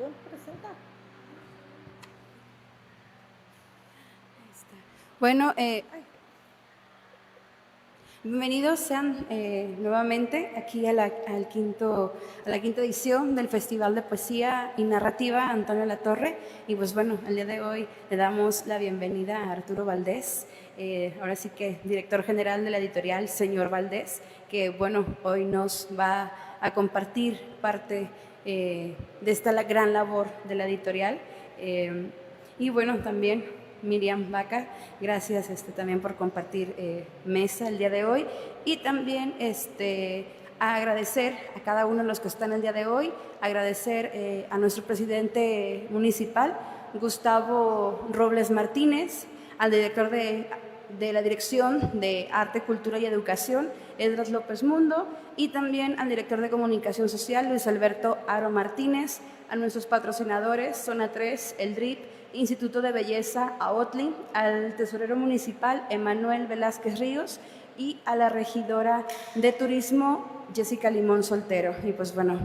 ¿Puedo presentar? Ahí está. Bueno, bienvenidos sean nuevamente aquí a la quinta edición del Festival de Poesía y Narrativa Antonio Latorre. Y pues bueno, el día de hoy le damos la bienvenida a Arturo Valdés, ahora sí que director general de la editorial Señor Valdés, que bueno, hoy nos va a compartir parte de esta gran labor de la editorial. Y bueno, también Miriam Vaca, gracias también por compartir mesa el día de hoy y también a agradecer a cada uno de los que están el día de hoy, agradecer a nuestro presidente municipal, Gustavo Robles Martínez, al director de la Dirección de Arte, Cultura y Educación, Edras López Mundo, y también al director de Comunicación Social, Luis Alberto Aro Martínez, a nuestros patrocinadores, Zona 3, El DRIP, Instituto de Belleza, AOTLI, al tesorero municipal, Emanuel Velázquez Ríos, y a la regidora de Turismo, Jessica Limón Soltero. Y pues bueno,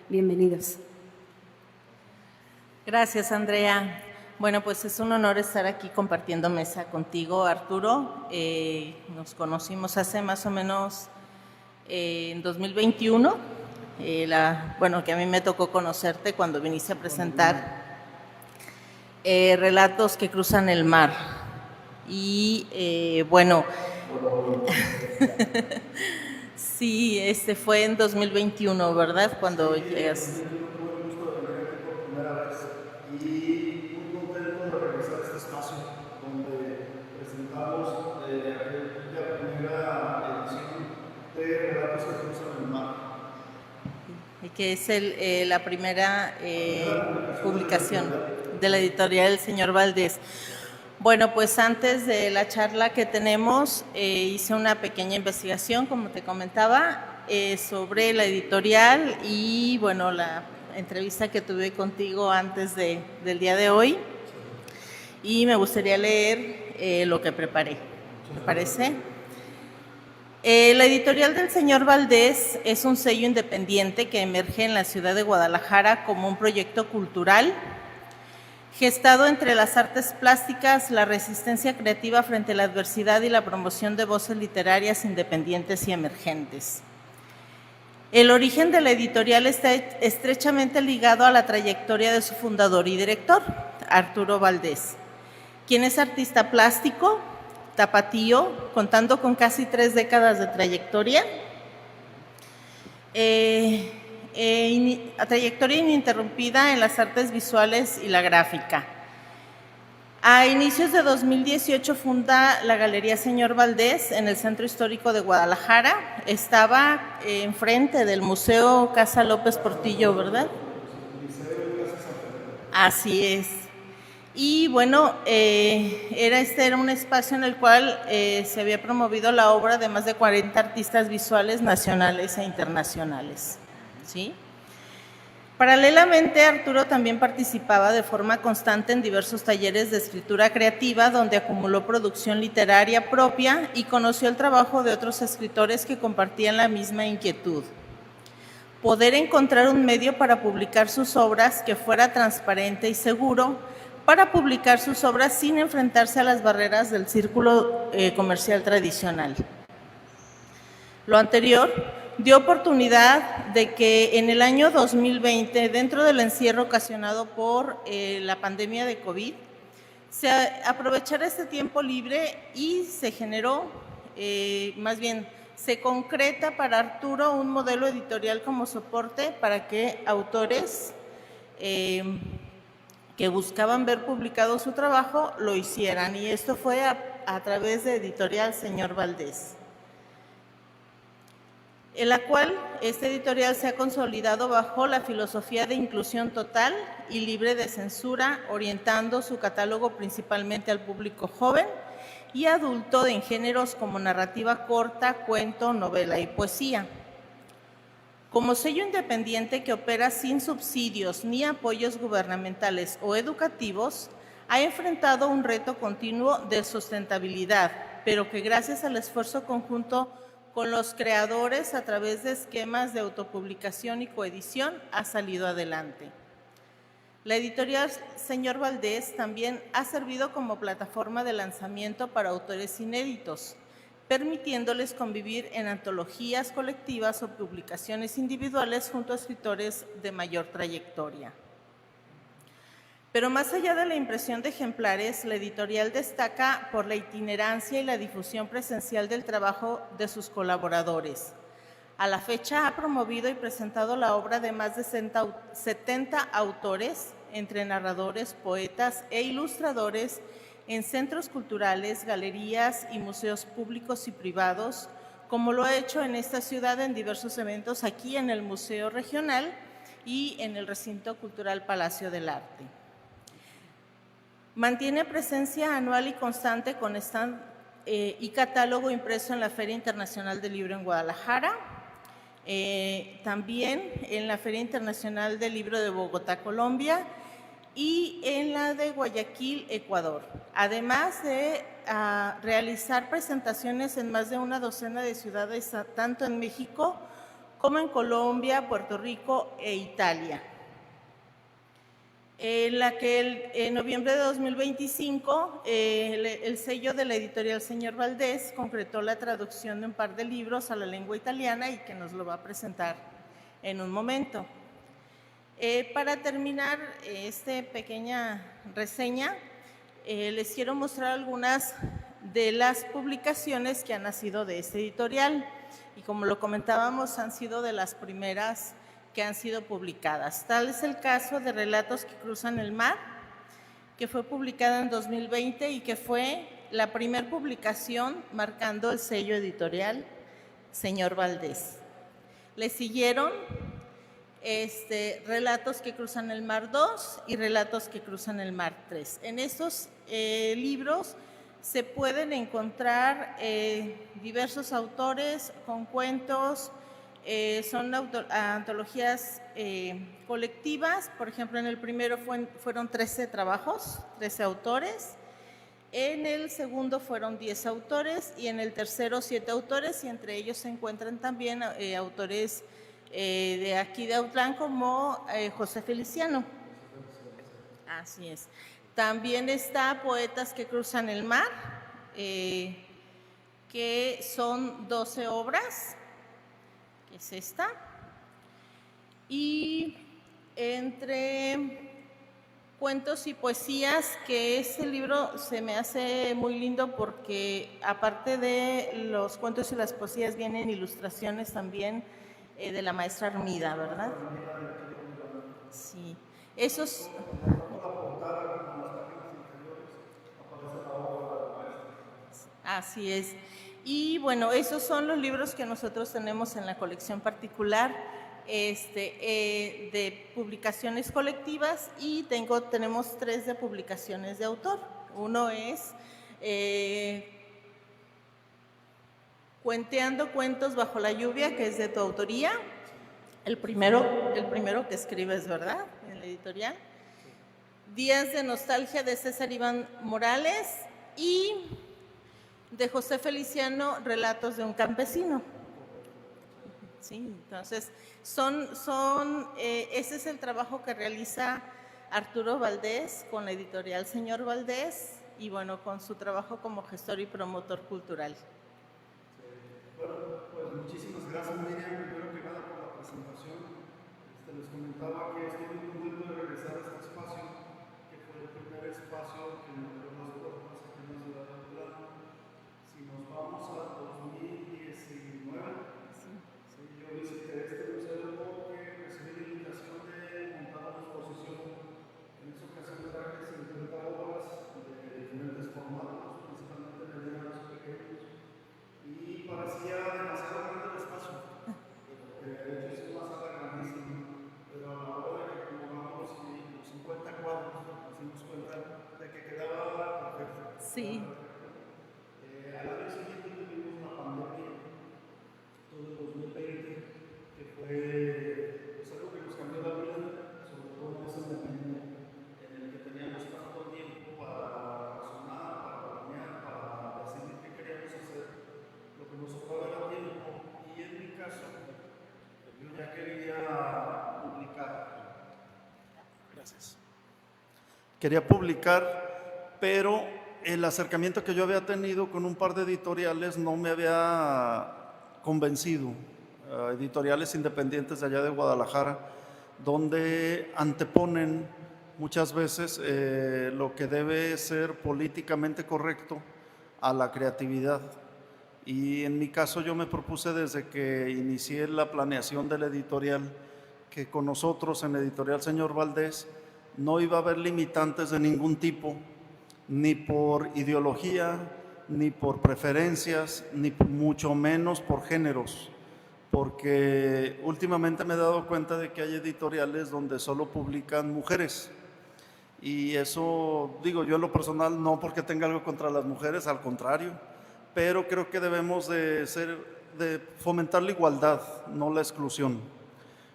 bienvenidos. Gracias, Andrea. Bueno, pues es un honor estar aquí compartiendo mesa contigo, Arturo. Nos conocimos hace más o menos en 2021. Bueno, que a mí me tocó conocerte cuando viniste a presentar Relatos que cruzan el mar. Y bueno, sí, fue en 2021, ¿verdad? Cuando llegas. Y que es la primera publicación de la editorial El Señor Valdés. Bueno, pues antes de la charla que tenemos, hice una pequeña investigación, como te comentaba, sobre la editorial y, bueno, la entrevista que tuve contigo antes del día de hoy. Y me gustaría leer lo que preparé. ¿Te parece? La editorial del Señor Valdés es un sello independiente que emerge en la ciudad de Guadalajara como un proyecto cultural gestado entre las artes plásticas, la resistencia creativa frente a la adversidad y la promoción de voces literarias independientes y emergentes. El origen de la editorial está estrechamente ligado a la trayectoria de su fundador y director, Arturo Valdés, quien es artista plástico, tapatío, contando con casi 3 décadas de trayectoria, trayectoria ininterrumpida en las artes visuales y la gráfica. A inicios de 2018 funda la Galería Señor Valdés en el Centro Histórico de Guadalajara. Estaba enfrente del Museo Casa López Portillo, ¿verdad? Así es. Y bueno, era un espacio en el cual se había promovido la obra de más de 40 artistas visuales nacionales e internacionales, ¿sí? Paralelamente, Arturo también participaba de forma constante en diversos talleres de escritura creativa, donde acumuló producción literaria propia y conoció el trabajo de otros escritores que compartían la misma inquietud. Poder encontrar un medio para publicar sus obras que fuera transparente y seguro, para publicar sus obras sin enfrentarse a las barreras del círculo comercial tradicional. Lo anterior dio oportunidad de que en el año 2020, dentro del encierro ocasionado por la pandemia de COVID, se aprovechara este tiempo libre y se generó, se concreta para Arturo un modelo editorial como soporte para que autores que buscaban ver publicado su trabajo lo hicieran, y esto fue a través de Editorial Señor Valdés, en la cual esta editorial se ha consolidado bajo la filosofía de inclusión total y libre de censura, orientando su catálogo principalmente al público joven y adulto en géneros como narrativa corta, cuento, novela y poesía. Como sello independiente que opera sin subsidios ni apoyos gubernamentales o educativos, ha enfrentado un reto continuo de sustentabilidad, pero que gracias al esfuerzo conjunto con los creadores a través de esquemas de autopublicación y coedición ha salido adelante. La editorial Señor Valdés también ha servido como plataforma de lanzamiento para autores inéditos, permitiéndoles convivir en antologías colectivas o publicaciones individuales junto a escritores de mayor trayectoria. Pero más allá de la impresión de ejemplares, la editorial destaca por la itinerancia y la difusión presencial del trabajo de sus colaboradores. A la fecha ha promovido y presentado la obra de más de 70 autores, entre narradores, poetas e ilustradores, en centros culturales, galerías y museos públicos y privados, como lo ha hecho en esta ciudad en diversos eventos aquí en el Museo Regional y en el Recinto Cultural Palacio del Arte. Mantiene presencia anual y constante con stand y catálogo impreso en la Feria Internacional del Libro en Guadalajara, también en la Feria Internacional del Libro de Bogotá, Colombia, y en la de Guayaquil, Ecuador, además de realizar presentaciones en más de una docena de ciudades, tanto en México como en Colombia, Puerto Rico e Italia. En la que en noviembre de 2025 el sello de la editorial Señor Valdés concretó la traducción de un par de libros a la lengua italiana y que nos lo va a presentar en un momento. Para terminar esta pequeña reseña, les quiero mostrar algunas de las publicaciones que han nacido de esta editorial y, como lo comentábamos, han sido de las primeras que han sido publicadas. Tal es el caso de Relatos que cruzan el mar, que fue publicada en 2020 y que fue la primera publicación marcando el sello editorial Señor Valdés. Le siguieron Relatos que cruzan el mar 2 y Relatos que cruzan el mar 3. En estos libros se pueden encontrar diversos autores con cuentos. Son antologías colectivas. Por ejemplo, en el primero fueron 13 trabajos, 13 autores. En el segundo fueron 10 autores y en el tercero 7 autores, y entre ellos se encuentran también autores de aquí de Autlán como José Feliciano. Así es. También está Poetas que cruzan el mar, que son 12 obras, que es esta. Y entre cuentos y poesías, que este libro se me hace muy lindo porque aparte de los cuentos y las poesías vienen ilustraciones también de la maestra Armida, ¿verdad? Sí. Esos... Así es. Y bueno, esos son los libros que nosotros tenemos en la colección particular de publicaciones colectivas, y tenemos 3 de publicaciones de autor. Uno es Cuenteando cuentos bajo la lluvia, que es de tu autoría. El primero que escribes, ¿verdad? En la editorial. Días de nostalgia, de César Iván Morales, y de José Feliciano, Relatos de un campesino. Sí, entonces ese es el trabajo que realiza Arturo Valdés con la editorial Señor Valdés, y bueno, con su trabajo como gestor y promotor cultural. Bueno, pues muchísimas gracias, Miriam, primero que nada por la presentación. Les comentaba que estoy muy contento de regresar a este espacio, que fue el primer espacio que me abrió las puertas aquí en la ciudad de Autlán. Si nos vamos a 2019, yo visité este museo porque recibí la invitación de montar una exposición. En esa ocasión traje 50 obras de diferentes formatos, principalmente medianos y pequeños, y parecía demasiado grande el espacio. De hecho, es una sala grandísima, pero a la hora de que acomodamos los 50 cuadros, nos dimos cuenta de que quedaba perfecto. Sí. Al año siguiente tuvimos una pandemia, todo el 2020, que fue pues, algo que nos cambió la vida, sobre todo en ese momento en el que teníamos tanto tiempo para razonar, para planear, para decidir qué queríamos hacer. Lo que nos ocupaba era tiempo, y en mi caso, yo ya quería publicar. Gracias. quería publicar, pero el acercamiento que yo había tenido con un par de editoriales no me había convencido, editoriales independientes de allá de Guadalajara, donde anteponen muchas veces lo que debe ser políticamente correcto a la creatividad. Y en mi caso yo me propuse desde que inicié la planeación de la editorial que con nosotros en Editorial Señor Valdés no iba a haber limitantes de ningún tipo, ni por ideología, ni por preferencias, ni mucho menos por géneros, porque últimamente me he dado cuenta de que hay editoriales donde solo publican mujeres. Y eso, digo yo en lo personal, no porque tenga algo contra las mujeres, al contrario, pero creo que debemos de fomentar la igualdad, no la exclusión.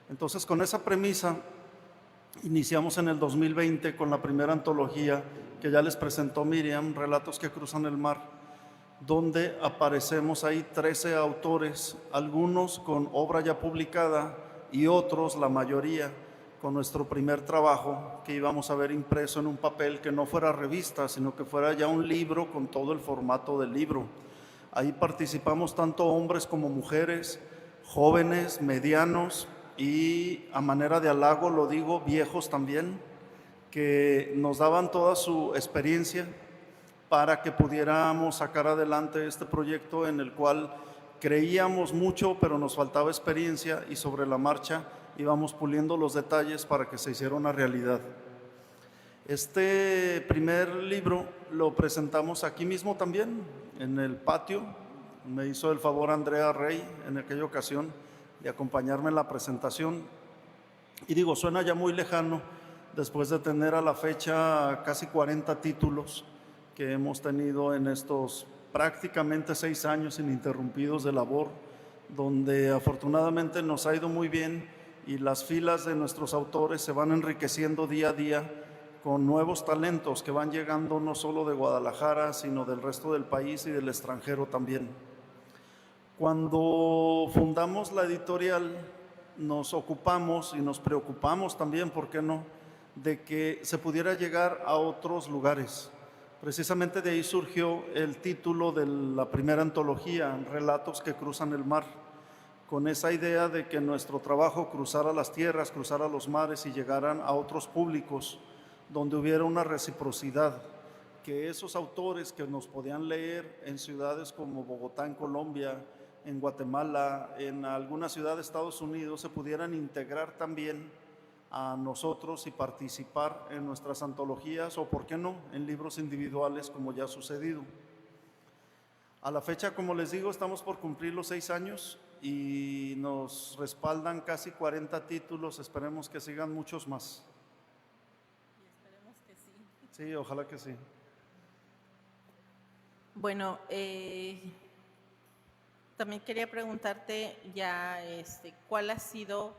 Entonces, con esa premisa, iniciamos en el 2020 con la primera antología que ya les presentó Miriam, Relatos que cruzan el mar, donde aparecemos ahí 13 autores, algunos con obra ya publicada y otros, la mayoría, con nuestro primer trabajo que íbamos a ver impreso en un papel que no fuera revista, sino que fuera ya un libro con todo el formato del libro. Ahí participamos tanto hombres como mujeres, jóvenes, medianos y, a manera de halago lo digo, viejos también, que nos daban toda su experiencia para que pudiéramos sacar adelante este proyecto en el cual creíamos mucho, pero nos faltaba experiencia y sobre la marcha íbamos puliendo los detalles para que se hiciera una realidad. Este primer libro lo presentamos aquí mismo también, en el patio. Me hizo el favor Andrea Rey en aquella ocasión de acompañarme en la presentación. Y digo, suena ya muy lejano después de tener a la fecha casi 40 títulos que hemos tenido en estos prácticamente 6 años ininterrumpidos de labor, donde afortunadamente nos ha ido muy bien y las filas de nuestros autores se van enriqueciendo día a día con nuevos talentos que van llegando no solo de Guadalajara, sino del resto del país y del extranjero también. Cuando fundamos la editorial, nos ocupamos y nos preocupamos también, ¿por qué no?, de que se pudiera llegar a otros lugares. Precisamente de ahí surgió el título de la primera antología, Relatos que cruzan el mar, con esa idea de que nuestro trabajo cruzara las tierras, cruzara los mares y llegaran a otros públicos, donde hubiera una reciprocidad, que esos autores que nos podían leer en ciudades como Bogotá en Colombia, en Guatemala, en alguna ciudad de Estados Unidos, se pudieran integrar también a nosotros y participar en nuestras antologías o, por qué no, en libros individuales como ya ha sucedido. A la fecha, como les digo, estamos por cumplir los 6 años y nos respaldan casi 40 títulos, esperemos que sigan muchos más. Y esperemos que sí. Sí, ojalá que sí. Bueno, también quería preguntarte ya ¿cuál ha sido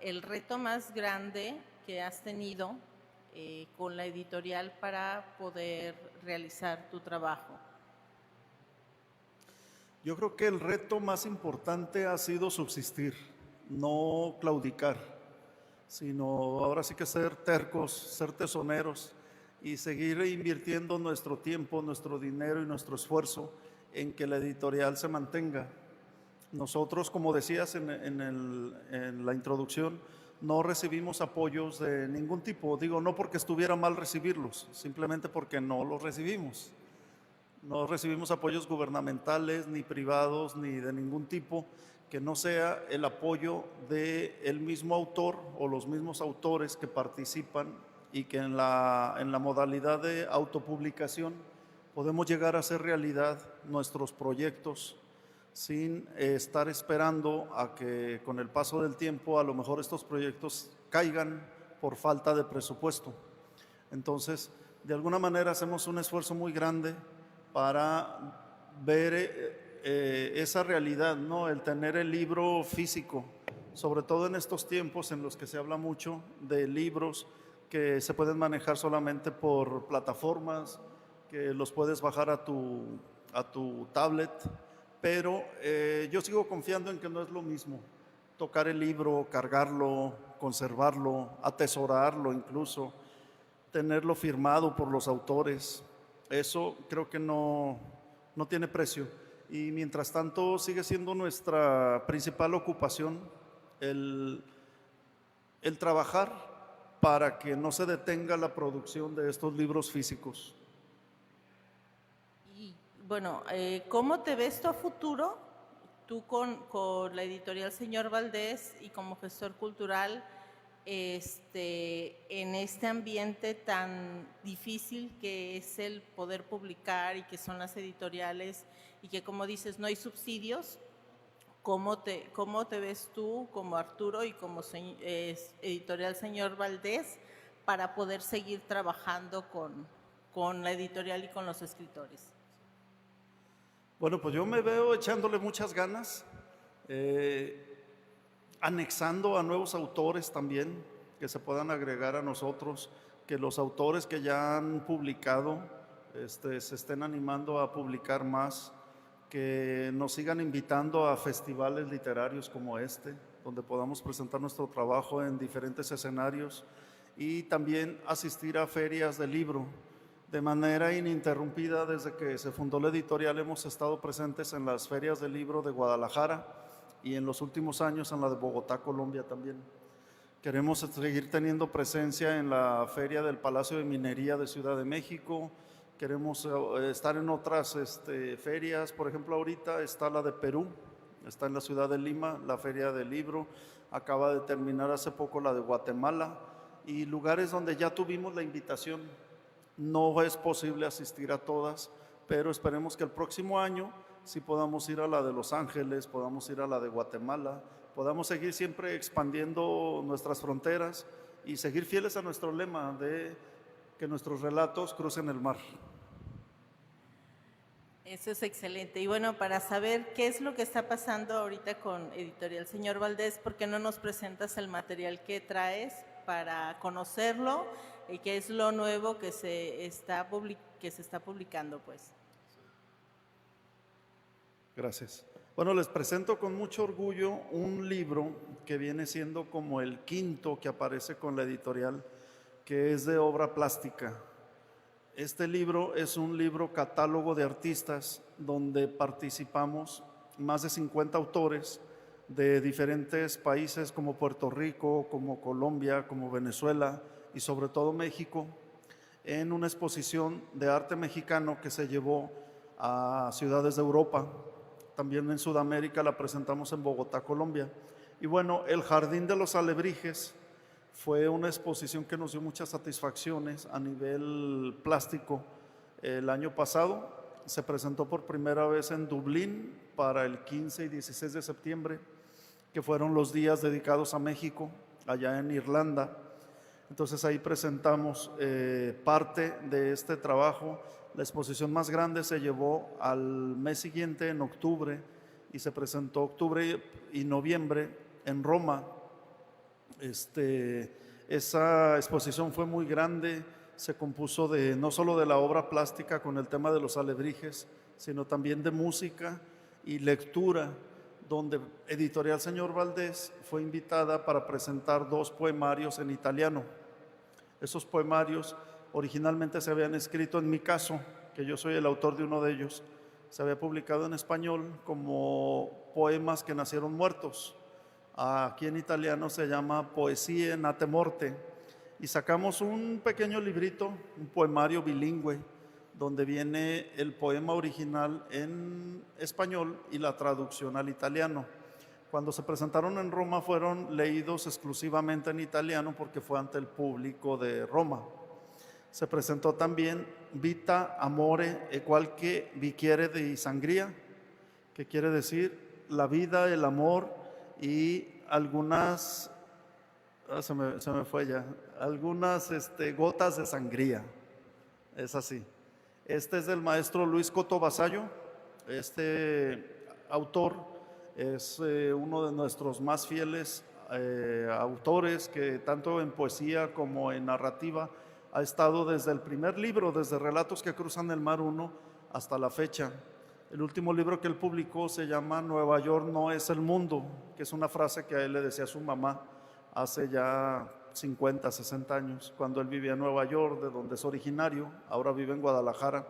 el reto más grande que has tenido con la editorial para poder realizar tu trabajo? Yo creo que el reto más importante ha sido subsistir, no claudicar, sino ahora sí que ser tercos, ser tesoneros y seguir invirtiendo nuestro tiempo, nuestro dinero y nuestro esfuerzo en que la editorial se mantenga. Nosotros, como decías en la introducción, no recibimos apoyos de ningún tipo. Digo, no porque estuviera mal recibirlos, simplemente porque no los recibimos. No recibimos apoyos gubernamentales, ni privados, ni de ningún tipo, que no sea el apoyo del mismo autor o los mismos autores que participan y que en la modalidad de autopublicación podemos llegar a hacer realidad nuestros proyectos sin estar esperando a que con el paso del tiempo a lo mejor estos proyectos caigan por falta de presupuesto. Entonces, de alguna manera hacemos un esfuerzo muy grande para ver esa realidad, ¿no? El tener el libro físico, sobre todo en estos tiempos en los que se habla mucho de libros que se pueden manejar solamente por plataformas, que los puedes bajar a tu tablet, pero yo sigo confiando en que no es lo mismo tocar el libro, cargarlo, conservarlo, atesorarlo incluso, tenerlo firmado por los autores. Eso creo que no tiene precio. Y mientras tanto sigue siendo nuestra principal ocupación el trabajar para que no se detenga la producción de estos libros físicos. Y bueno, ¿cómo te ves tú a futuro? Tú con la editorial Señor Valdés y como gestor cultural, en este ambiente tan difícil que es el poder publicar y que son las editoriales y que, como dices, no hay subsidios. ¿Cómo te ves tú como Arturo y como editorial Señor Valdés para poder seguir trabajando con la editorial y con los escritores? Bueno, pues yo me veo echándole muchas ganas, anexando a nuevos autores también que se puedan agregar a nosotros, que los autores que ya han publicado se estén animando a publicar más, que nos sigan invitando a festivales literarios como este, donde podamos presentar nuestro trabajo en diferentes escenarios y también asistir a ferias de libro. De manera ininterrumpida, desde que se fundó la editorial, hemos estado presentes en las ferias de libro de Guadalajara y en los últimos años en la de Bogotá, Colombia también. Queremos seguir teniendo presencia en la feria del Palacio de Minería de Ciudad de México. Queremos estar en otras ferias. Por ejemplo, ahorita está la de Perú, está en la ciudad de Lima, la feria del libro. Acaba de terminar hace poco la de Guatemala y lugares donde ya tuvimos la invitación. No es posible asistir a todas, pero esperemos que el próximo año sí podamos ir a la de Los Ángeles, podamos ir a la de Guatemala, podamos seguir siempre expandiendo nuestras fronteras y seguir fieles a nuestro lema de que nuestros relatos crucen el mar. Eso es excelente. Y bueno, para saber qué es lo que está pasando ahorita con Editorial Señor Valdés, ¿por qué no nos presentas el material que traes para conocerlo y qué es lo nuevo que se está publicando, pues? Gracias. Bueno, les presento con mucho orgullo un libro que viene siendo como el quinto que aparece con la editorial, que es de obra plástica. Este libro es un libro catálogo de artistas donde participamos más de 50 autores de diferentes países como Puerto Rico, como Colombia, como Venezuela y sobre todo México, en una exposición de arte mexicano que se llevó a ciudades de Europa. También en Sudamérica la presentamos en Bogotá, Colombia. Y bueno, el Jardín de los Alebrijes fue una exposición que nos dio muchas satisfacciones a nivel plástico. El año pasado se presentó por primera vez en Dublín para el 15 y 16 de septiembre, que fueron los días dedicados a México, allá en Irlanda. Entonces ahí presentamos parte de este trabajo. La exposición más grande se llevó al mes siguiente, en octubre, y se presentó octubre y noviembre en Roma. Esa exposición fue muy grande, se compuso no solo de la obra plástica con el tema de los alebrijes, sino también de música y lectura, donde Editorial Señor Valdés fue invitada para presentar 2 poemarios en italiano. Esos poemarios originalmente se habían escrito, en mi caso, que yo soy el autor de uno de ellos, se había publicado en español como poemas que nacieron muertos. Aquí en italiano se llama Poesie Nate Morte, y sacamos un pequeño librito, un poemario bilingüe, donde viene el poema original en español y la traducción al italiano. Cuando se presentaron en Roma fueron leídos exclusivamente en italiano porque fue ante el público de Roma. Se presentó también Vita, Amore e qualche bicchiere di sangria, que quiere decir la vida, el amor y algunas, se me fue ya, algunas gotas de sangría. Es así. Este es del maestro Luis Coto Vasallo. Este autor es uno de nuestros más fieles autores, que tanto en poesía como en narrativa ha estado desde el primer libro, desde Relatos que cruzan el mar 1 hasta la fecha. El último libro que él publicó se llama Nueva York no es el mundo, que es una frase que a él le decía su mamá hace ya 50, 60 años, cuando él vivía en Nueva York, de donde es originario, ahora vive en Guadalajara,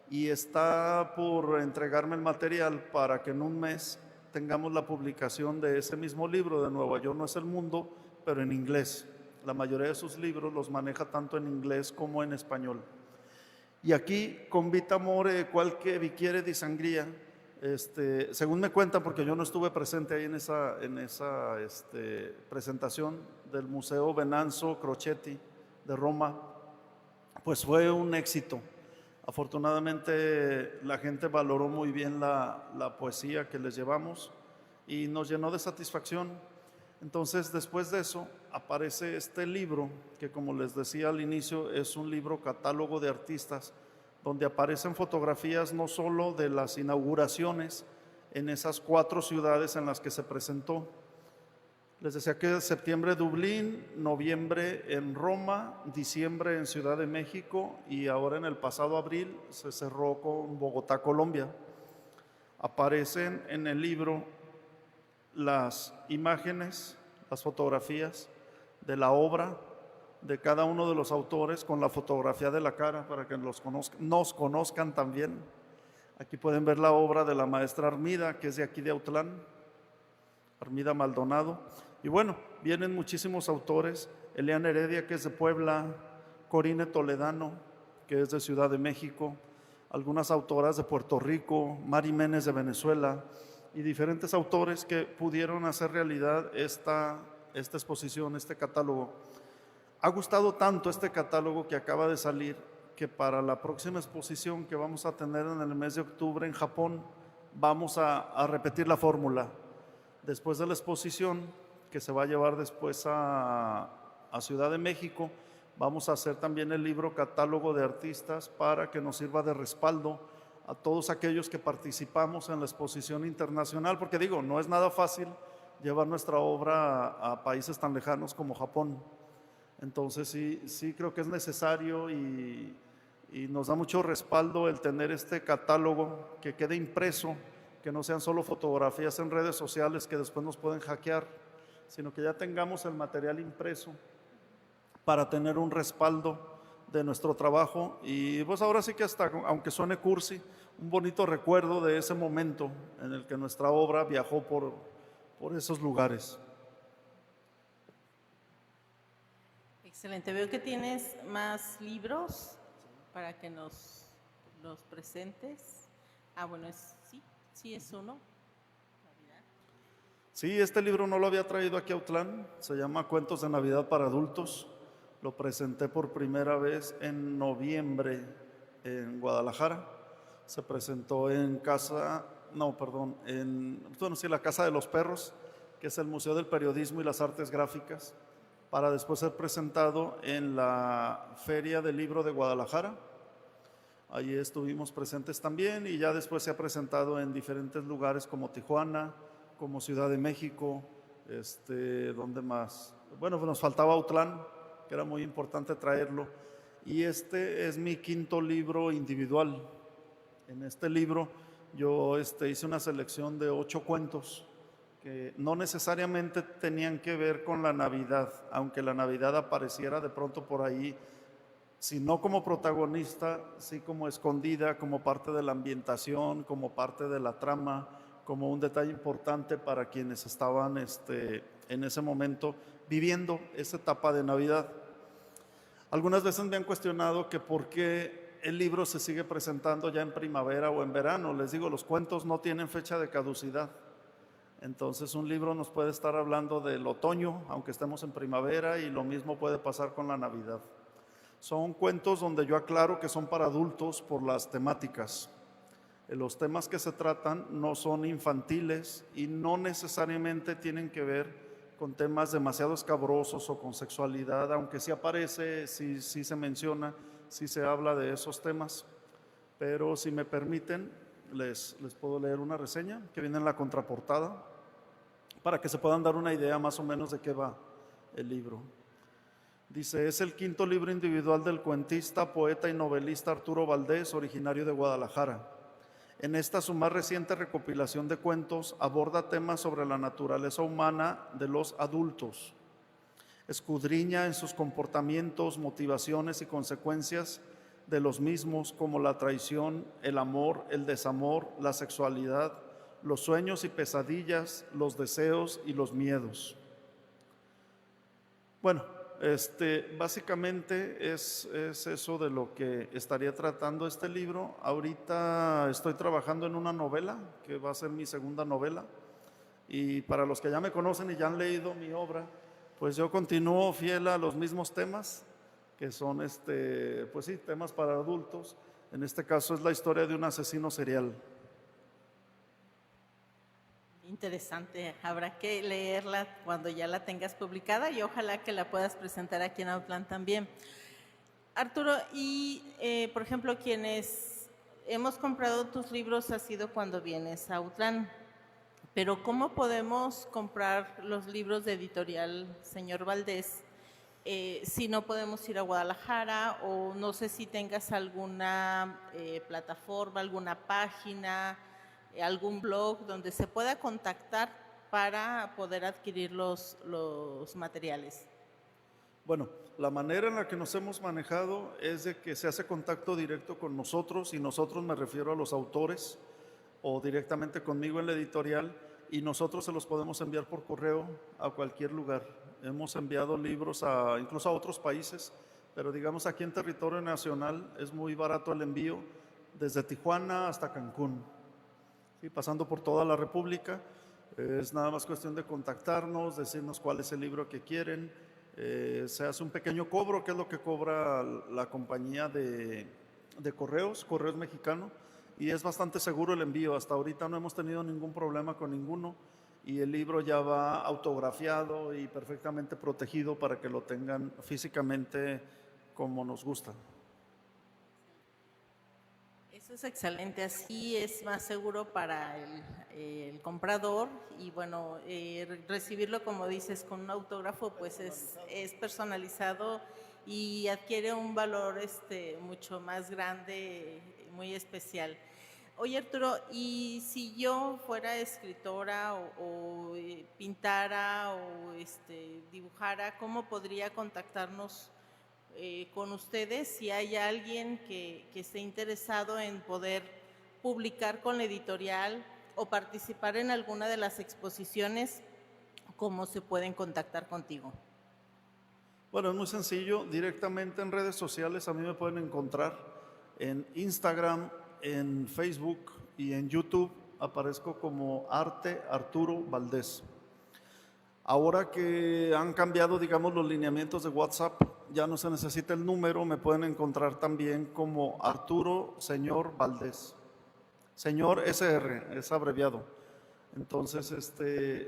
y está por entregarme el material para que en un mes tengamos la publicación de ese mismo libro de Nueva York no es el mundo, pero en inglés. La mayoría de sus libros los maneja tanto en inglés como en español. Y aquí, con Vita Amore, qualche bicchiere di sangría, según me cuentan, porque yo no estuve presente ahí en esa presentación del Museo Venanzo Crocetti de Roma, pues fue un éxito. Afortunadamente la gente valoró muy bien la poesía que les llevamos y nos llenó de satisfacción. Entonces, después de eso, aparece este libro, que como les decía al inicio, es un libro catálogo de artistas, donde aparecen fotografías no solo de las inauguraciones en esas 4 ciudades en las que se presentó. Les decía que septiembre Dublín, noviembre en Roma, diciembre en Ciudad de México y ahora en el pasado abril se cerró con Bogotá, Colombia. Aparecen en el libro las imágenes, las fotografías de la obra de cada uno de los autores con la fotografía de la cara para que nos conozcan también. Aquí pueden ver la obra de la maestra Armida, que es de aquí de Autlán, Armida Maldonado. Y bueno, vienen muchísimos autores, Eliana Heredia, que es de Puebla, Corine Toledano, que es de Ciudad de México, algunas autoras de Puerto Rico, Mari Ménez de Venezuela, y diferentes autores que pudieron hacer realidad esta exposición, este catálogo. Ha gustado tanto este catálogo que acaba de salir que para la próxima exposición que vamos a tener en el mes de octubre en Japón, vamos a repetir la fórmula. Después de la exposición que se va a llevar después a Ciudad de México, vamos a hacer también el libro catálogo de artistas para que nos sirva de respaldo a todos aquellos que participamos en la exposición internacional, porque digo, no es nada fácil llevar nuestra obra a países tan lejanos como Japón. Entonces sí creo que es necesario y nos da mucho respaldo el tener este catálogo que quede impreso, que no sean solo fotografías en redes sociales que después nos pueden hackear, sino que ya tengamos el material impreso para tener un respaldo de nuestro trabajo y pues ahora sí que hasta, aunque suene cursi, un bonito recuerdo de ese momento en el que nuestra obra viajó por esos lugares. Excelente, veo que tienes más libros para que nos los presentes. Bueno, sí es uno. Sí, este libro no lo había traído aquí a Autlán, se llama Cuentos de Navidad para Adultos. Lo presenté por primera vez en noviembre en Guadalajara. Se presentó en la Casa de los Perros, que es el Museo del Periodismo y las Artes Gráficas, para después ser presentado en la Feria del Libro de Guadalajara. Allí estuvimos presentes también y ya después se ha presentado en diferentes lugares como Tijuana, como Ciudad de México, ¿dónde más? Bueno, pues nos faltaba Autlán, que era muy importante traerlo. Y este es mi 5º libro individual. En este libro yo hice una selección de 8 cuentos que no necesariamente tenían que ver con la Navidad, aunque la Navidad apareciera de pronto por ahí, si no como protagonista, sí como escondida, como parte de la ambientación, como parte de la trama, como un detalle importante para quienes estaban en ese momento viviendo esa etapa de Navidad. Algunas veces me han cuestionado que por qué el libro se sigue presentando ya en primavera o en verano. Les digo, los cuentos no tienen fecha de caducidad. Entonces un libro nos puede estar hablando del otoño, aunque estemos en primavera, y lo mismo puede pasar con la Navidad. Son cuentos donde yo aclaro que son para adultos por las temáticas. Los temas que se tratan no son infantiles y no necesariamente tienen que ver con temas demasiado escabrosos o con sexualidad, aunque sí aparece, sí se menciona, sí se habla de esos temas. Pero si me permiten, les puedo leer una reseña que viene en la contraportada para que se puedan dar una idea más o menos de qué va el libro. Dice, es el 5º libro individual del cuentista, poeta y novelista Arturo Valdés, originario de Guadalajara. En esta su más reciente recopilación de cuentos aborda temas sobre la naturaleza humana de los adultos. Escudriña en sus comportamientos, motivaciones y consecuencias de los mismos, como la traición, el amor, el desamor, la sexualidad, los sueños y pesadillas, los deseos y los miedos. Bueno, básicamente es eso de lo que estaría tratando este libro. Ahorita estoy trabajando en una novela, que va a ser mi segunda novela. Y para los que ya me conocen y ya han leído mi obra, pues yo continúo fiel a los mismos temas, que son, pues sí, temas para adultos. En este caso es la historia de un asesino serial. Interesante, habrá que leerla cuando ya la tengas publicada y ojalá que la puedas presentar aquí en Autlán también. Arturo, y por ejemplo, quienes hemos comprado tus libros ha sido cuando vienes a Autlán, pero ¿cómo podemos comprar los libros de Editorial Señor Valdés si no podemos ir a Guadalajara? O no sé si tengas alguna plataforma, alguna página, algún blog donde se pueda contactar para poder adquirir los materiales. Bueno, la manera en la que nos hemos manejado es de que se hace contacto directo con nosotros, y nosotros me refiero a los autores, o directamente conmigo en la editorial, y nosotros se los podemos enviar por correo a cualquier lugar. Hemos enviado libros incluso a otros países, pero digamos aquí en territorio nacional es muy barato el envío, desde Tijuana hasta Cancún, ¿sí? Pasando por toda la República. Es nada más cuestión de contactarnos, decirnos cuál es el libro que quieren. Se hace un pequeño cobro, que es lo que cobra la compañía de Correos Mexicano, y es bastante seguro el envío. Hasta ahorita no hemos tenido ningún problema con ninguno, y el libro ya va autografiado y perfectamente protegido para que lo tengan físicamente como nos gusta. Eso es excelente, así es más seguro para el comprador, y bueno, recibirlo, como dices, con un autógrafo, pues es personalizado y adquiere un valor mucho más grande, muy especial. Oye, Arturo, y si yo fuera escritora o pintara o dibujara, ¿cómo podría contactarnos con ustedes si hay alguien que esté interesado en poder publicar con la editorial o participar en alguna de las exposiciones? ¿Cómo se pueden contactar contigo? Bueno, es muy sencillo, directamente en redes sociales. A mí me pueden encontrar en Instagram, en Facebook y en YouTube. Aparezco como Arte Arturo Valdés. Ahora que han cambiado, digamos, los lineamientos de WhatsApp, ya no se necesita el número, me pueden encontrar también como Arturo Señor Valdés. Señor SR, es abreviado. Entonces,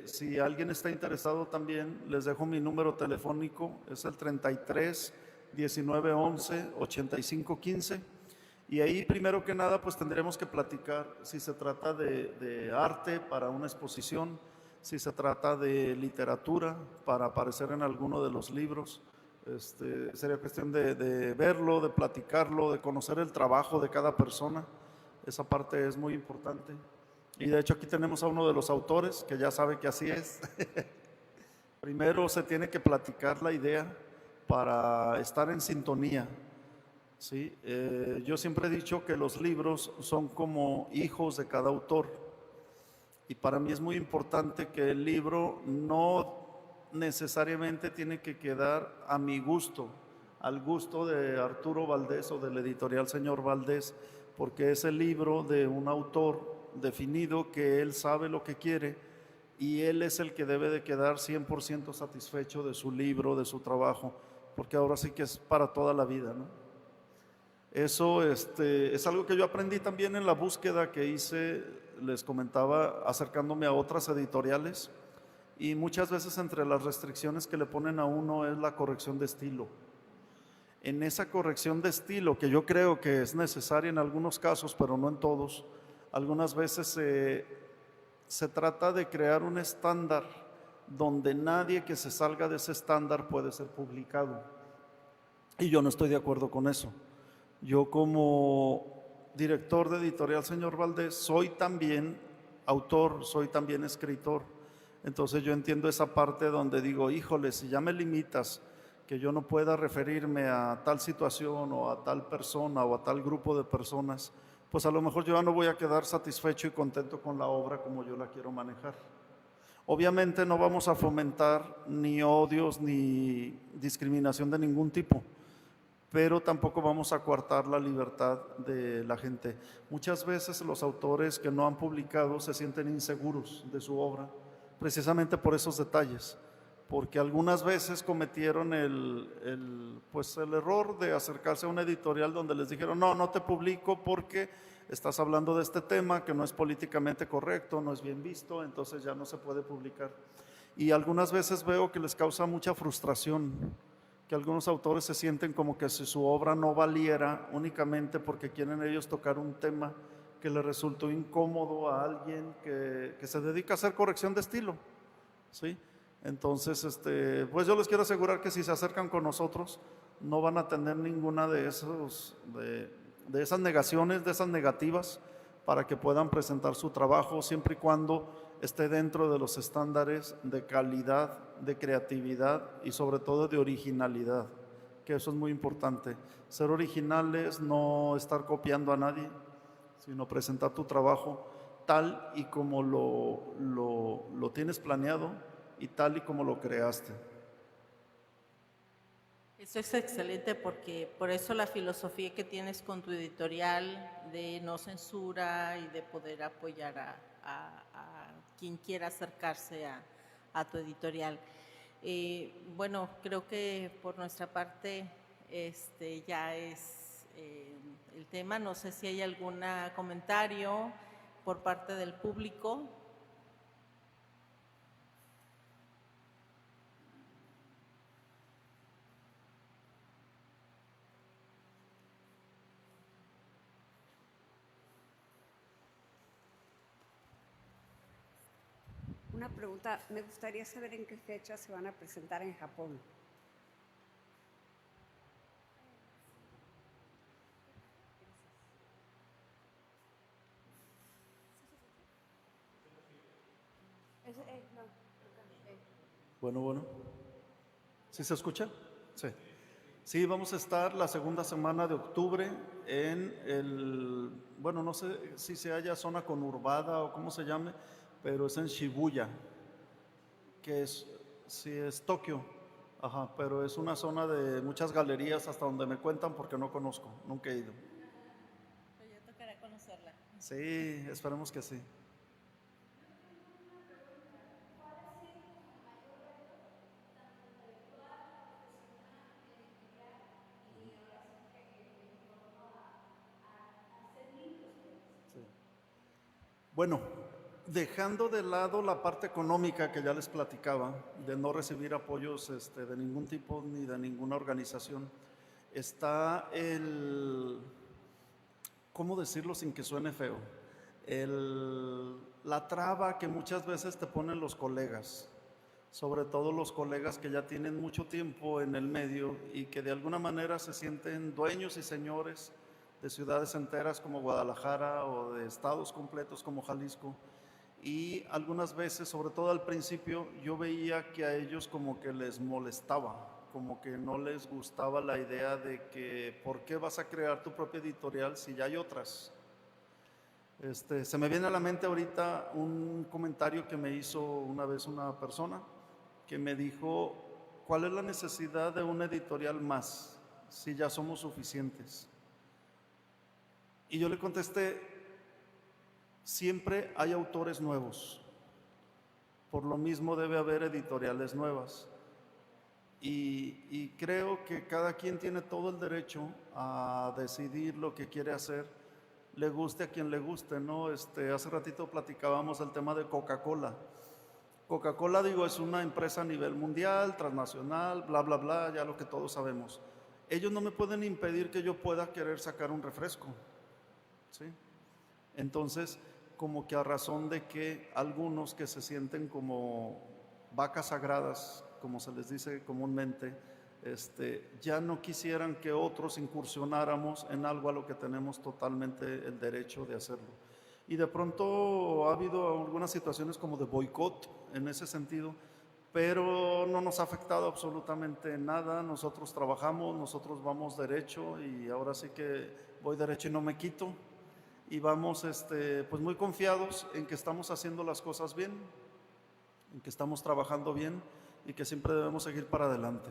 si alguien está interesado también, les dejo mi número telefónico, es el 33 19 11 85 15. Y ahí, primero que nada, pues tendremos que platicar si se trata de arte para una exposición, si se trata de literatura para aparecer en alguno de los libros. Sería cuestión de verlo, de platicarlo, de conocer el trabajo de cada persona. Esa parte es muy importante. Y de hecho aquí tenemos a uno de los autores que ya sabe que así es. Primero se tiene que platicar la idea para estar en sintonía. ¿Sí? Yo siempre he dicho que los libros son como hijos de cada autor, y para mí es muy importante que el libro no necesariamente tiene que quedar a mi gusto, al gusto de Arturo Valdés o del editorial Señor Valdés, porque es el libro de un autor definido que él sabe lo que quiere, y él es el que debe de quedar 100% satisfecho de su libro, de su trabajo, porque ahora sí que es para toda la vida, ¿no? Eso es algo que yo aprendí también en la búsqueda que hice, les comentaba, acercándome a otras editoriales, y muchas veces entre las restricciones que le ponen a uno es la corrección de estilo. En esa corrección de estilo, que yo creo que es necesaria en algunos casos, pero no en todos, algunas veces se trata de crear un estándar donde nadie que se salga de ese estándar puede ser publicado, y yo no estoy de acuerdo con eso. Yo, como director de Editorial Señor Valdés, soy también autor, soy también escritor. Entonces yo entiendo esa parte donde digo, híjole, si ya me limitas que yo no pueda referirme a tal situación o a tal persona o a tal grupo de personas, pues a lo mejor yo ya no voy a quedar satisfecho y contento con la obra como yo la quiero manejar. Obviamente no vamos a fomentar ni odios ni discriminación de ningún tipo, pero tampoco vamos a coartar la libertad de la gente. Muchas veces los autores que no han publicado se sienten inseguros de su obra, precisamente por esos detalles, porque algunas veces cometieron pues el error de acercarse a una editorial donde les dijeron, no, no te publico porque estás hablando de este tema que no es políticamente correcto, no es bien visto, entonces ya no se puede publicar. Y algunas veces veo que les causa mucha frustración, que algunos autores se sienten como que si su obra no valiera únicamente porque quieren ellos tocar un tema que le resultó incómodo a alguien que se dedica a hacer corrección de estilo, ¿sí? Entonces, pues yo les quiero asegurar que si se acercan con nosotros no van a tener ninguna de esas negaciones, de esas negativas, para que puedan presentar su trabajo siempre y cuando esté dentro de los estándares de calidad, de creatividad y sobre todo de originalidad, que eso es muy importante. Ser originales, no estar copiando a nadie, sino presentar tu trabajo tal y como lo tienes planeado y tal y como lo creaste. Eso es excelente porque por eso la filosofía que tienes con tu editorial de no censura y de poder apoyar a quien quiera acercarse a tu editorial. Bueno, creo que por nuestra parte ya es el tema. No sé si hay algún comentario por parte del público. Una pregunta, me gustaría saber en qué fecha se van a presentar en Japón. Bueno. ¿Sí se escucha? Sí. Sí, vamos a estar la segunda semana de octubre bueno, no sé si se haya zona conurbada o cómo se llame, pero es en Shibuya, que sí es Tokio, ajá, pero es una zona de muchas galerías hasta donde me cuentan porque no conozco, nunca he ido. Pero ya tocará conocerla. Sí, esperemos que sí. Bueno, dejando de lado la parte económica que ya les platicaba, de no recibir apoyos de ningún tipo ni de ninguna organización, está ¿cómo decirlo sin que suene feo? La traba que muchas veces te ponen los colegas, sobre todo los colegas que ya tienen mucho tiempo en el medio y que de alguna manera se sienten dueños y señores de ciudades enteras como Guadalajara o de estados completos como Jalisco, y algunas veces, sobre todo al principio, yo veía que a ellos como que les molestaba, como que no les gustaba la idea de que ¿por qué vas a crear tu propia editorial si ya hay otras? Se me viene a la mente ahorita un comentario que me hizo una vez una persona que me dijo, ¿cuál es la necesidad de una editorial más si ya somos suficientes? Y yo le contesté, siempre hay autores nuevos, por lo mismo debe haber editoriales nuevas. Y creo que cada quien tiene todo el derecho a decidir lo que quiere hacer, le guste a quien le guste, ¿no? Hace ratito platicábamos del tema de Coca-Cola. Coca-Cola, digo, es una empresa a nivel mundial, transnacional, bla, bla, bla, ya lo que todos sabemos. Ellos no me pueden impedir que yo pueda querer sacar un refresco, ¿sí? Entonces, como que a razón de que algunos que se sienten como vacas sagradas, como se les dice comúnmente, ya no quisieran que otros incursionáramos en algo a lo que tenemos totalmente el derecho de hacerlo. Y de pronto ha habido algunas situaciones como de boicot en ese sentido, pero no nos ha afectado absolutamente nada. Nosotros trabajamos, nosotros vamos derecho y ahora sí que voy derecho y no me quito. Y vamos pues muy confiados en que estamos haciendo las cosas bien, en que estamos trabajando bien y que siempre debemos seguir para adelante.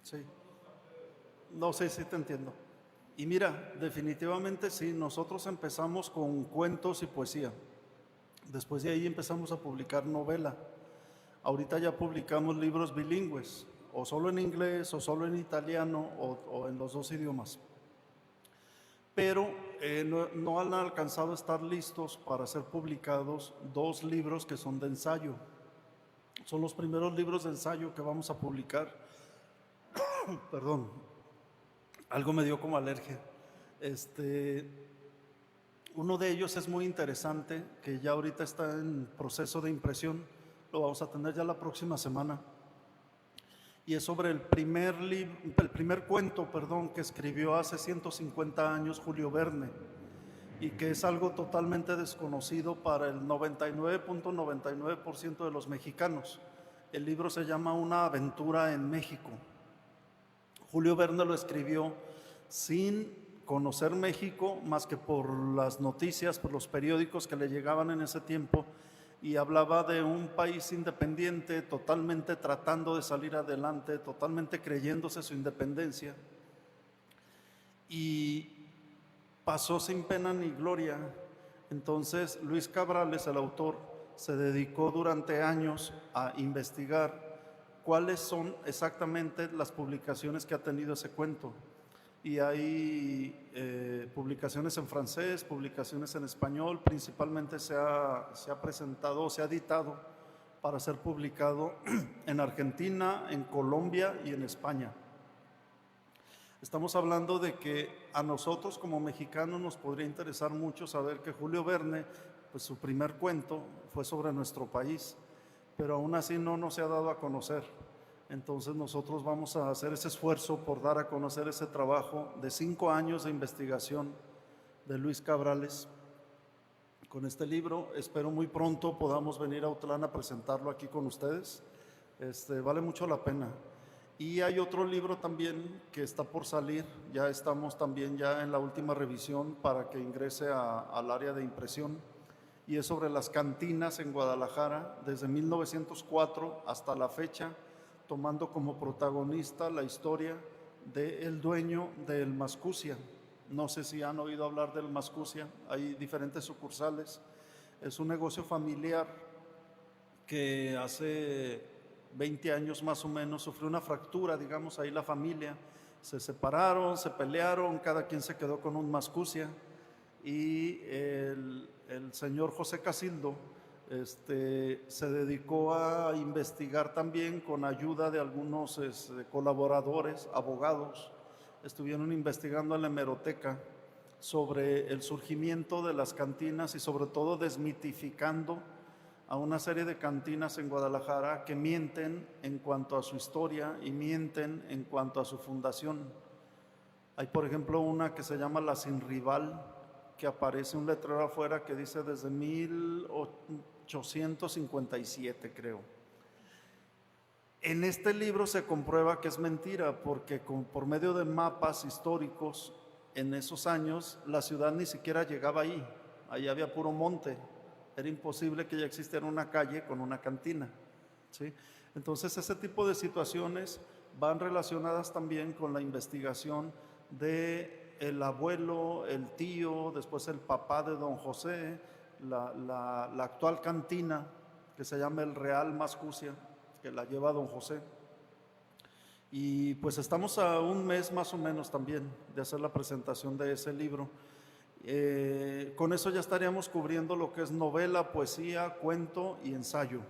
Sí. No sé si te entiendo. Y mira, definitivamente sí, nosotros empezamos con cuentos y poesía. Después de ahí empezamos a publicar novela. Ahorita ya publicamos libros bilingües, o solo en inglés, o solo en italiano, o en los dos idiomas. Pero no han alcanzado a estar listos para ser publicados 2 libros que son de ensayo. Son los primeros libros de ensayo que vamos a publicar. Perdón, algo me dio como alergia. Uno de ellos es muy interesante, que ya ahorita está en proceso de impresión, lo vamos a tener ya la próxima semana. Y es sobre el primer cuento, que escribió hace 150 años Julio Verne, y que es algo totalmente desconocido para el 99.99% de los mexicanos. El libro se llama Una aventura en México. Julio Verne lo escribió sin conocer México más que por las noticias, por los periódicos que le llegaban en ese tiempo, y hablaba de un país independiente, totalmente tratando de salir adelante, totalmente creyéndose su independencia, y pasó sin pena ni gloria. Entonces Luis Cabrales, el autor, se dedicó durante años a investigar cuáles son exactamente las publicaciones que ha tenido ese cuento. Y hay publicaciones en francés, publicaciones en español, principalmente se ha presentado, se ha editado para ser publicado en Argentina, en Colombia y en España. Estamos hablando de que a nosotros como mexicanos nos podría interesar mucho saber que Julio Verne, pues su primer cuento fue sobre nuestro país, pero aún así no nos se ha dado a conocer. Entonces nosotros vamos a hacer ese esfuerzo por dar a conocer ese trabajo de 5 años de investigación de Luis Cabrales. Con este libro espero muy pronto podamos venir a Autlán a presentarlo aquí con ustedes. Vale mucho la pena. Y hay otro libro también que está por salir, ya estamos también ya en la última revisión para que ingrese al área de impresión, y es sobre las cantinas en Guadalajara desde 1904 hasta la fecha, tomando como protagonista la historia del dueño del Mascucia. No sé si han oído hablar del Mascucia, hay diferentes sucursales. Es un negocio familiar que hace 20 años más o menos sufrió una fractura, digamos, ahí la familia. Se separaron, se pelearon, cada quien se quedó con un Mascucia, y el señor José Casildo se dedicó a investigar también con ayuda de algunos colaboradores, abogados. Estuvieron investigando en la hemeroteca sobre el surgimiento de las cantinas y sobre todo desmitificando a una serie de cantinas en Guadalajara que mienten en cuanto a su historia y mienten en cuanto a su fundación. Hay, por ejemplo, una que se llama La Sin Rival, que aparece un letrero afuera que dice desde 1857, creo. En este libro se comprueba que es mentira, porque por medio de mapas históricos, en esos años la ciudad ni siquiera llegaba ahí. Ahí había puro monte. Era imposible que ya existiera una calle con una cantina, ¿sí? Entonces ese tipo de situaciones van relacionadas también con la investigación de el abuelo, el tío, después el papá de don José, la actual cantina que se llama el Real Mascucia, que la lleva don José. Y pues estamos a un mes más o menos también de hacer la presentación de ese libro. Con eso ya estaríamos cubriendo lo que es novela, poesía, cuento y ensayo.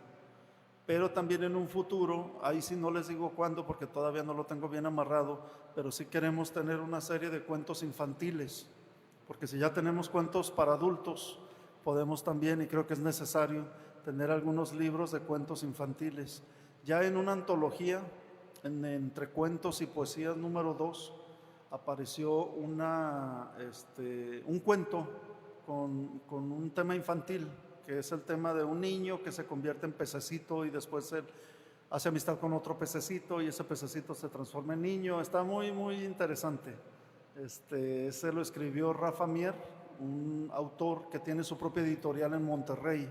Pero también en un futuro, ahí sí no les digo cuándo porque todavía no lo tengo bien amarrado, pero sí queremos tener una serie de cuentos infantiles, porque si ya tenemos cuentos para adultos, podemos también, y creo que es necesario, tener algunos libros de cuentos infantiles. Ya en una antología, entre cuentos y poesías número 2, apareció un cuento con un tema infantil, que es el tema de un niño que se convierte en pececito y después él hace amistad con otro pececito y ese pececito se transforma en niño. Está muy, muy interesante. Ese lo escribió Rafa Mier, un autor que tiene su propia editorial en Monterrey.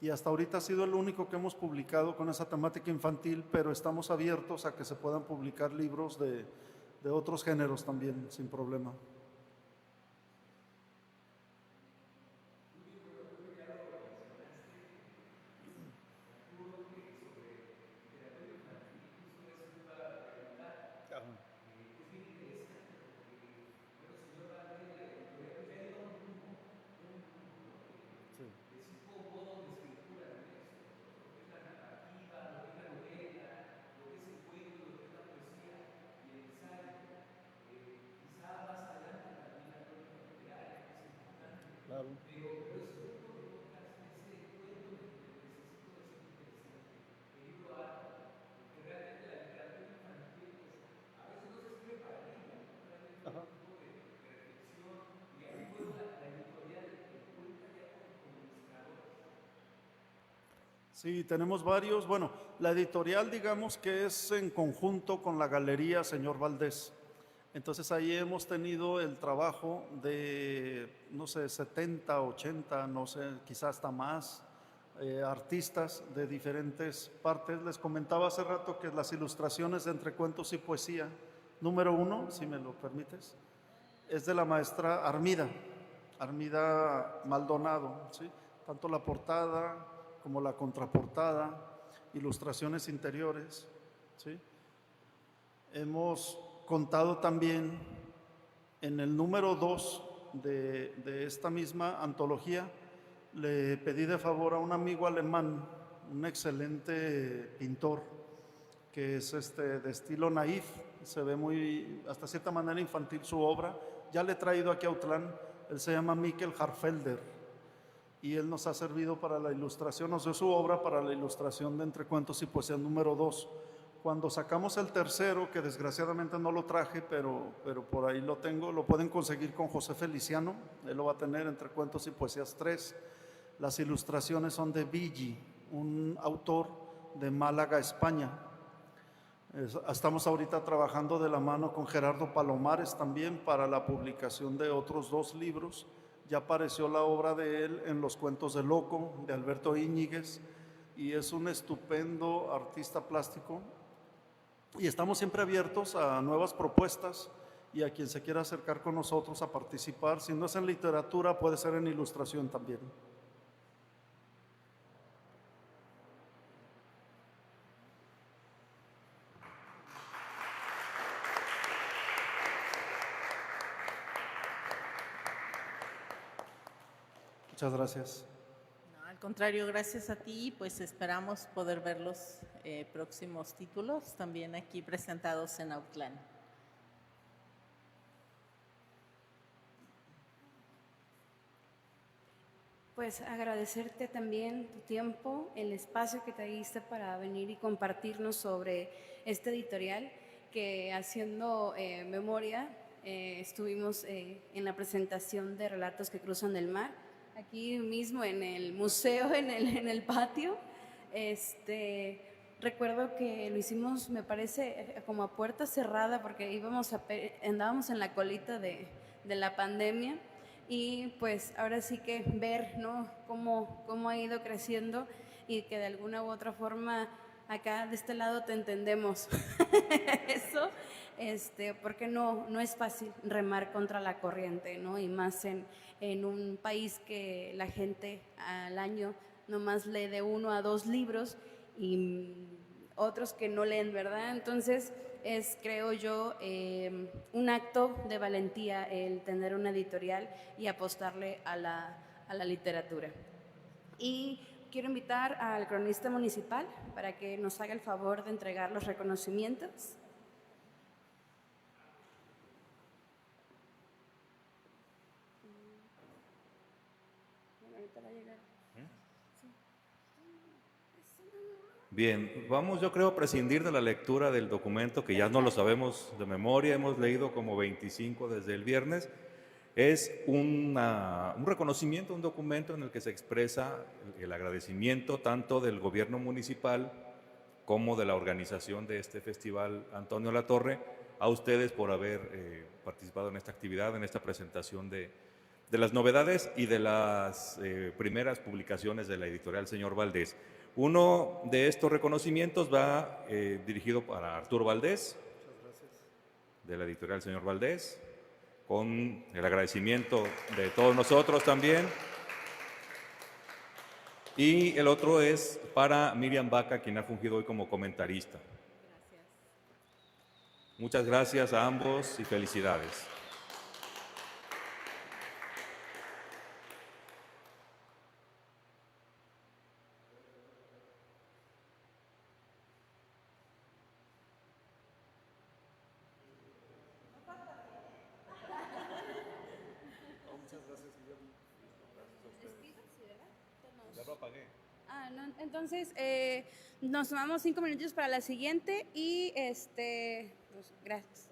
Y hasta ahorita ha sido el único que hemos publicado con esa temática infantil, pero estamos abiertos a que se puedan publicar libros de otros géneros también, sin problema. Claro. Ajá. Sí, tenemos varios. Bueno, la editorial digamos que es en conjunto con la Galería Señor Valdés. Entonces ahí hemos tenido el trabajo de, no sé, 70, 80, no sé, quizás hasta más, artistas de diferentes partes. Les comentaba hace rato que las ilustraciones de Entre Cuentos y Poesía, número 1, si me lo permites, es de la maestra Armida Maldonado, ¿sí? Tanto la portada como la contraportada, ilustraciones interiores, ¿sí? Hemos contado también en el número 2 de esta misma antología. Le pedí de favor a un amigo alemán, un excelente pintor, que es de estilo naif, se ve muy, hasta cierta manera infantil su obra. Ya le he traído aquí a Autlán, él se llama Mikkel Harfelder, y él nos ha servido para la ilustración, nos dio su obra para la ilustración de Entre Cuentos y Poesía número 2. Cuando sacamos el tercero, que desgraciadamente no lo traje, pero por ahí lo tengo, lo pueden conseguir con José Feliciano, él lo va a tener, Entre Cuentos y Poesías 3. Las ilustraciones son de Vigi, un autor de Málaga, España. Estamos ahorita trabajando de la mano con Gerardo Palomares también para la publicación de otros 2 libros. Ya apareció la obra de él en Los Cuentos de Loco, de Alberto Íñiguez, y es un estupendo artista plástico. Y estamos siempre abiertos a nuevas propuestas y a quien se quiera acercar con nosotros a participar. Si no es en literatura, puede ser en ilustración también. Muchas gracias. No, al contrario, gracias a ti, pues esperamos poder ver los próximos títulos también aquí presentados en Autlán. Pues agradecerte también tu tiempo, el espacio que te diste para venir y compartirnos sobre este editorial que, haciendo memoria, estuvimos en la presentación de Relatos que cruzan el mar, aquí mismo en el museo, en el patio. Recuerdo que lo hicimos, me parece, como a puerta cerrada porque andábamos en la colita de la pandemia, y pues ahora sí que ver, ¿no?, cómo ha ido creciendo, y que de alguna u otra forma acá de este lado te entendemos. Eso, porque no es fácil remar contra la corriente, ¿no? Y más en un país que la gente al año nomás lee de 1 a 2 libros, y otros que no leen, ¿verdad? Entonces creo yo, un acto de valentía el tener una editorial y apostarle a la literatura. Y quiero invitar al cronista municipal para que nos haga el favor de entregar los reconocimientos. Ahorita va a llegar. Bien, vamos yo creo a prescindir de la lectura del documento, que ya no lo sabemos de memoria, hemos leído como 25 desde el viernes. Es un reconocimiento, un documento en el que se expresa el agradecimiento tanto del gobierno municipal como de la organización de este festival Antonio Latorre a ustedes por haber participado en esta actividad, en esta presentación de las novedades y de las primeras publicaciones de la editorial Señor Valdés. Uno de estos reconocimientos va dirigido para Arturo Valdés, de la editorial Señor Valdés, con el agradecimiento de todos nosotros también. Y el otro es para Miriam Vaca, quien ha fungido hoy como comentarista. Gracias. Muchas gracias a ambos y felicidades. Ya lo apagué. No, entonces nos tomamos 5 minutos para la siguiente y pues, gracias.